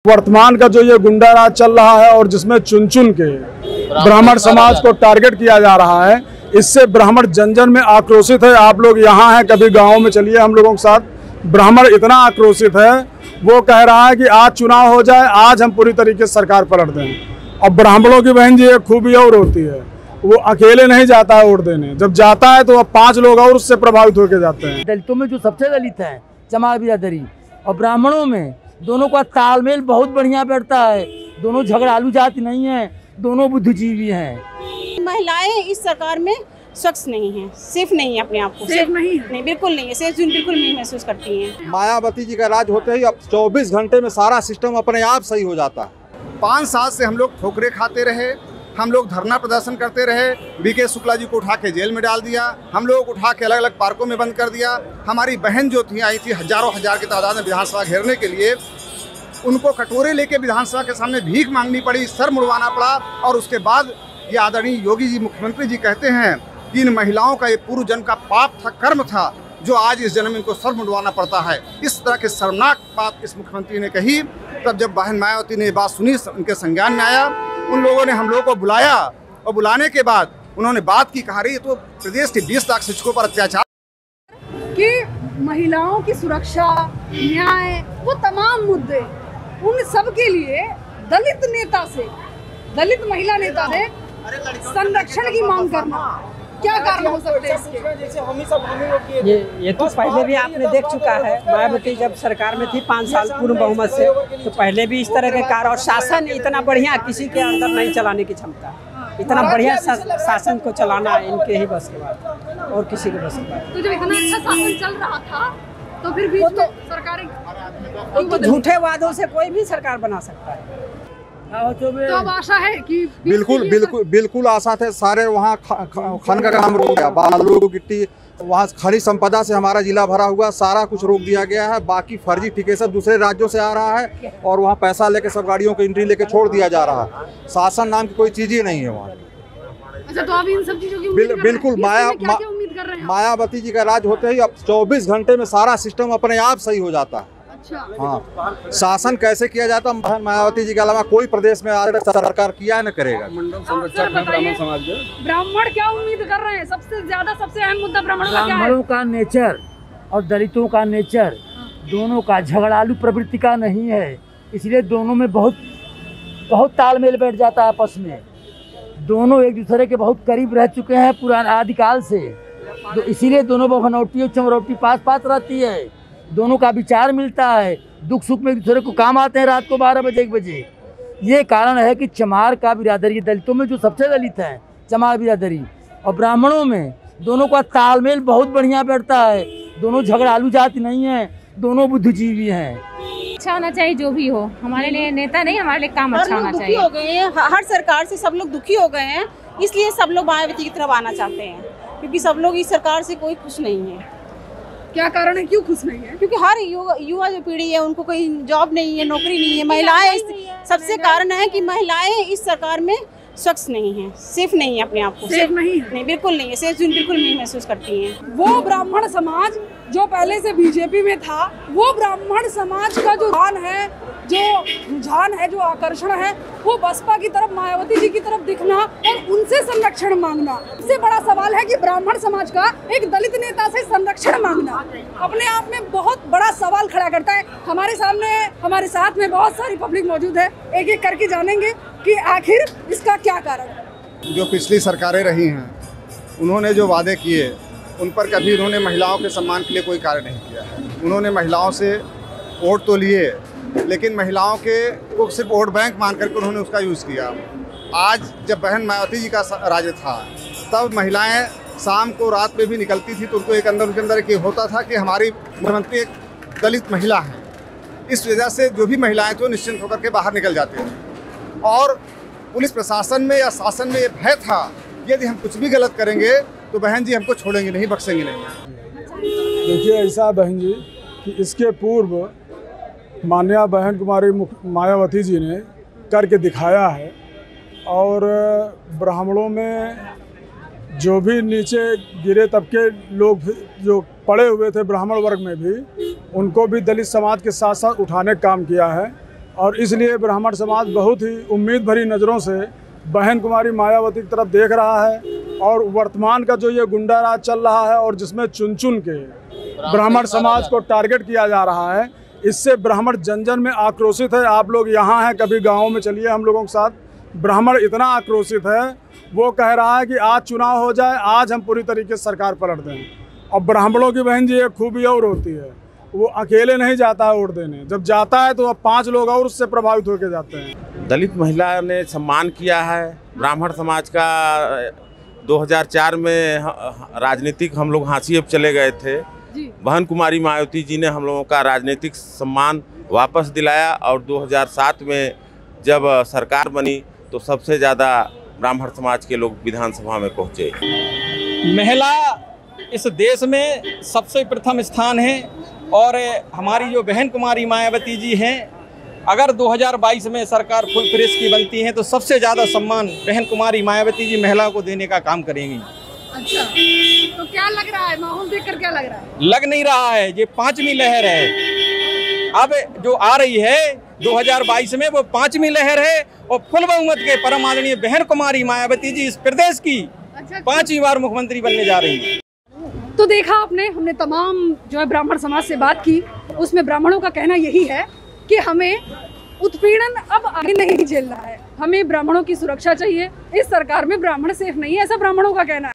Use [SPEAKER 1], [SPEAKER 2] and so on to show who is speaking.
[SPEAKER 1] वर्तमान का जो ये गुंडा राज चल रहा है और जिसमें चुन चुन के ब्राह्मण समाज को टारगेट किया जा रहा है, इससे ब्राह्मण जन जन में आक्रोशित है। आप लोग यहाँ हैं, कभी गाँव में चलिए हम लोगों के साथ। ब्राह्मण इतना आक्रोशित है, वो कह रहा है कि आज चुनाव हो जाए, आज हम पूरी तरीके से सरकार पलट दें। और ब्राह्मणों की बहन जी एक खूबी और होती है, वो अकेले नहीं जाता है वोट देने, जब जाता है तो अब 5 लोग और उससे प्रभावित होकर जाते हैं।
[SPEAKER 2] दलितों में जो सबसे दलित है चमार बिरादरी और ब्राह्मणों में दोनों का तालमेल बहुत बढ़िया बैठता है। दोनों झगड़ालू जाति नहीं है, दोनों बुद्धिजीवी हैं।
[SPEAKER 3] महिलाएं इस सरकार में शख्स नहीं है, सेफ नहीं है, अपने आप को सेफ नहीं, बिल्कुल नहीं है, सेफ बिल्कुल नहीं महसूस करती हैं।
[SPEAKER 4] मायावती जी का राज होते ही अब 24 घंटे में सारा सिस्टम अपने आप सही हो जाता है।
[SPEAKER 5] 5 साल से हम लोग ठोकरे खाते रहे, हम लोग धरना प्रदर्शन करते रहे। बीके शुक्ला जी को उठा के जेल में डाल दिया, हम लोगों को उठा के अलग अलग पार्कों में बंद कर दिया। हमारी बहन जो थी आई थी हजारों हजार की तादाद में विधानसभा घेरने के लिए, उनको कटोरे लेके विधानसभा के सामने भीख मांगनी पड़ी, सर मुड़वाना पड़ा। और उसके बाद ये आदरणीय योगी जी मुख्यमंत्री जी कहते हैं कि इन महिलाओं का ये पूर्व जन्म का पाप था, कर्म था, जो आज इस जन्म इनको सर मुड़वाना पड़ता है। इस तरह के शर्मनाक बात इस मुख्यमंत्री ने कही। तब जब बहन मायावती ने ये बात सुनी, उनके संज्ञान में आया, उन लोगों ने हम लोगों को बुलाया और बुलाने के बाद उन्होंने बात की, कहा रही तो प्रदेश के 20 लाख शिक्षकों पर अत्याचार
[SPEAKER 6] कि महिलाओं की सुरक्षा, न्याय, वो तमाम मुद्दे उन सब के लिए दलित नेता से, दलित महिला नेता से संरक्षण की मांग करना, क्या कारण हो सकते हैं इसके?
[SPEAKER 7] ये तो पहले भी आपने देख चुका है। मायावती जब सरकार में थी 5 साल पूर्ण बहुमत से, तो पहले भी इस तरह के कार्य, और शासन इतना बढ़िया किसी के अंदर नहीं चलाने की क्षमता, इतना बढ़िया शासन को चलाना इनके ही बस के बाद और किसी के बस के बाद।
[SPEAKER 6] तो जब इतना अच्छा शासन चल रहा था तो फिर भी सरकारें
[SPEAKER 7] तो झूठे वादों से कोई भी सरकार बना सकता है।
[SPEAKER 6] तो अब आशा है कि
[SPEAKER 4] बिल्कुल आशा थे। सारे वहाँ खन का काम रोक गया, बालू गिट्टी, वहाँ खनिज संपदा से हमारा जिला भरा हुआ, सारा कुछ रोक दिया गया है। बाकी फर्जी ठेके सब दूसरे राज्यों से आ रहा है और वहाँ पैसा लेके सब गाड़ियों को एंट्री लेके छोड़ दिया जा रहा है। शासन नाम की कोई चीज ही नहीं है वहाँ।
[SPEAKER 6] अच्छा, तो आप इन सब चीजों की
[SPEAKER 4] बिल्कुल मायावती जी का राज होते ही अब 24 घंटे में सारा सिस्टम अपने आप सही हो जाता है।
[SPEAKER 6] अच्छा।
[SPEAKER 4] हाँ, शासन कैसे किया जाता है मायावती जी के अलावा कोई प्रदेश में आज तक सरकार किया है न करेगा।
[SPEAKER 6] ब्राह्मण क्या उम्मीद कर रहे हैं? सबसे ज्यादा सबसे अहम मुद्दा ब्राह्मणों
[SPEAKER 2] का नेचर और दलितों का नेचर दोनों का झगड़ालू प्रवृत्ति का नहीं है, इसलिए दोनों में बहुत तालमेल बैठ जाता है आपस में। दोनों एक दूसरे के बहुत करीब रह चुके हैं पुराने आदिकाल से, तो इसीलिए दोनों बहनौटी और चमरौटी पास रहती है। दोनों का विचार मिलता है, दुख सुख में एक दूसरे को काम आते हैं रात को 12 बजे 1 बजे। ये कारण है कि चमार का बिरादरी, दलितों में जो सबसे दलित है चमार बिरादरी और ब्राह्मणों में दोनों का तालमेल बहुत बढ़िया बैठता है। दोनों झगड़ालू जाति नहीं है, दोनों बुद्धिजीवी हैं।
[SPEAKER 8] अच्छा होना चाहिए जो भी हो, हमारे लिए नेता नहीं, हमारे लिए काम अच्छा होना चाहिए।
[SPEAKER 3] हो गए हैं हर सरकार से, सब लोग दुखी हो गए हैं, इसलिए सब लोग मायावती की तरफ आना चाहते हैं, क्योंकि सब लोग इस सरकार से कोई खुश नहीं है।
[SPEAKER 6] क्या कारण है, क्यों खुश नहीं है?
[SPEAKER 3] क्योंकि हर युवा जो पीढ़ी है उनको कोई जॉब नहीं है, नौकरी नहीं है। महिलाएं सबसे कारण है कि महिलाएं इस सरकार में शख्स नहीं है, सेफ नहीं है, अपने आप को
[SPEAKER 6] सेफ नहीं,
[SPEAKER 3] बिल्कुल नहीं है, सेफ बिल्कुल नहीं महसूस करती हैं।
[SPEAKER 6] वो ब्राह्मण समाज जो पहले से बीजेपी में था, वो ब्राह्मण समाज का जो रुझान है, जो आकर्षण है, वो बसपा की तरफ, मायावती जी की तरफ दिखना और उनसे संरक्षण मांगना। सबसे बड़ा सवाल है कि ब्राह्मण समाज का एक दलित नेता से संरक्षण मांगना अपने आप में बहुत बड़ा सवाल खड़ा करता है। हमारे साथ में बहुत सारी पब्लिक मौजूद है, एक एक करके जानेंगे कि आखिर इसका क्या कारण है।
[SPEAKER 5] जो पिछली सरकारें रही हैं, उन्होंने जो वादे किए उन पर कभी उन्होंने महिलाओं के सम्मान के लिए कोई कार्य नहीं किया है। उन्होंने महिलाओं से वोट तो लिए, लेकिन महिलाओं को सिर्फ वोट बैंक मान करके उन्होंने उसका यूज़ किया। आज जब बहन मायावती जी का राज था, तब महिलाएं शाम को रात में भी निकलती थी, तो उनको उनके अंदर एक होता था कि हमारी मुख्यमंत्री एक दलित महिला है। इस वजह से जो भी महिलाएं थी निश्चिंत होकर के बाहर निकल जाते थे। और पुलिस प्रशासन में या शासन में ये भय था, यदि हम कुछ भी गलत करेंगे तो बहन जी हमको छोड़ेंगे नहीं, बख्शेंगे नहीं।
[SPEAKER 1] देखिए ऐसा बहन जी कि इसके पूर्व माननीय बहन कुमारी मायावती जी ने करके दिखाया है, और ब्राह्मणों में जो भी नीचे गिरे तबके लोग जो पड़े हुए थे ब्राह्मण वर्ग में भी, उनको भी दलित समाज के साथ साथ उठाने का काम किया है। और इसलिए ब्राह्मण समाज बहुत ही उम्मीद भरी नज़रों से बहन कुमारी मायावती की तरफ देख रहा है। और वर्तमान का जो ये गुंडा राज चल रहा है और जिसमें चुन चुन के ब्राह्मण समाज को टारगेट किया जा रहा है, इससे ब्राह्मण जन जन में आक्रोशित है। आप लोग यहाँ हैं, कभी गाँव में चलिए हम लोगों के साथ। ब्राह्मण इतना आक्रोशित है, वो कह रहा है कि आज चुनाव हो जाए, आज हम पूरी तरीके से सरकार पलट दें। और ब्राह्मणों की बहन जी एक खूबी और होती है, वो अकेले नहीं जाता है वोट देने, जब जाता है तो अब 5 लोग और उससे प्रभावित होकर जाते हैं।
[SPEAKER 9] दलित महिला ने सम्मान किया है ब्राह्मण समाज का। 2004 में राजनीतिक हम लोग हाशिए पे चले गए थे। बहन कुमारी मायावती जी ने हम लोगों का राजनीतिक सम्मान वापस दिलाया। और 2007 में जब सरकार बनी तो सबसे ज़्यादा ब्राह्मण समाज के लोग विधानसभा में पहुँचे।
[SPEAKER 10] महिला इस देश में सबसे प्रथम स्थान है और हमारी जो बहन कुमारी मायावती जी हैं, अगर 2022 में सरकार फुल फ्रेश की बनती है तो सबसे ज़्यादा सम्मान बहन कुमारी मायावती जी महिलाओं को देने का काम करेंगी।
[SPEAKER 6] अच्छा, तो क्या लग रहा है, माहौल देखकर क्या लग रहा है?
[SPEAKER 10] लग नहीं रहा है, ये 5वीं लहर है। अब जो आ रही है 2022 में वो 5वीं लहर है और फुल बहुमत के परम आदरणीय बहन कुमारी मायावती जी इस प्रदेश की 5वीं बार मुख्यमंत्री बनने जा रही है।
[SPEAKER 6] तो देखा आपने, हमने तमाम जो है ब्राह्मण समाज से बात की, उसमें ब्राह्मणों का कहना यही है कि हमें उत्पीड़न अब आगे नहीं झेलना है, हमें ब्राह्मणों की सुरक्षा चाहिए। इस सरकार में ब्राह्मण सेफ नहीं है, ऐसा ब्राह्मणों का कहना है।